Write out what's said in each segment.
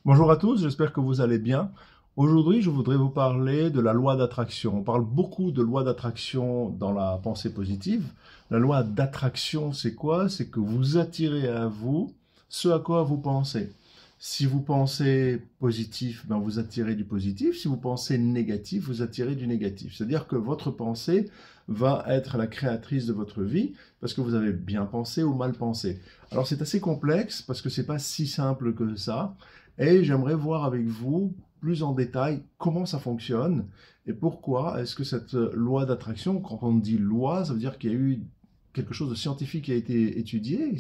Bonjour à tous, j'espère que vous allez bien. Aujourd'hui, je voudrais vous parler de la loi d'attraction. On parle beaucoup de loi d'attraction dans la pensée positive. La loi d'attraction, c'est quoi? C'est que vous attirez à vous ce à quoi vous pensez. Si vous pensez positif, ben vous attirez du positif. Si vous pensez négatif, vous attirez du négatif. C'est-à-dire que votre pensée va être la créatrice de votre vie parce que vous avez bien pensé ou mal pensé. Alors c'est assez complexe parce que c'est pas si simple que ça. Et j'aimerais voir avec vous plus en détail comment ça fonctionne et pourquoi est-ce que cette loi d'attraction, quand on dit loi, ça veut dire qu'il y a eu quelque chose de scientifique qui a été étudié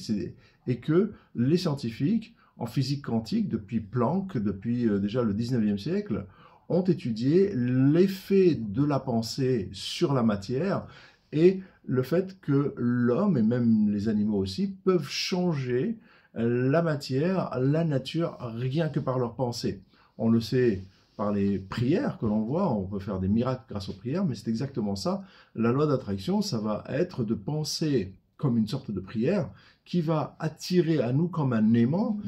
et que les scientifiques en physique quantique, depuis Planck, depuis déjà le 19e siècle, ont étudié l'effet de la pensée sur la matière et le fait que l'homme, et même les animaux aussi, peuvent changer la matière, la nature, rien que par leur pensée. On le sait par les prières que l'on voit, on peut faire des miracles grâce aux prières, mais c'est exactement ça. La loi d'attraction, ça va être de penser comme une sorte de prière qui va attirer à nous comme un aimant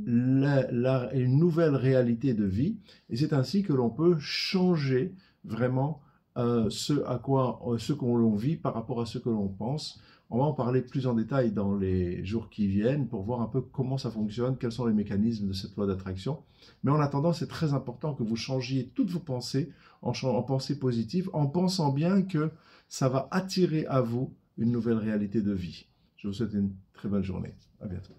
une nouvelle réalité de vie. Et c'est ainsi que l'on peut changer vraiment ce qu'on vit par rapport à ce que l'on pense. On va en parler plus en détail dans les jours qui viennent pour voir un peu comment ça fonctionne, quels sont les mécanismes de cette loi d'attraction. Mais en attendant, c'est très important que vous changiez toutes vos pensées en pensées positives, en pensant bien que ça va attirer à vous une nouvelle réalité de vie. Je vous souhaite une très bonne journée. À bientôt.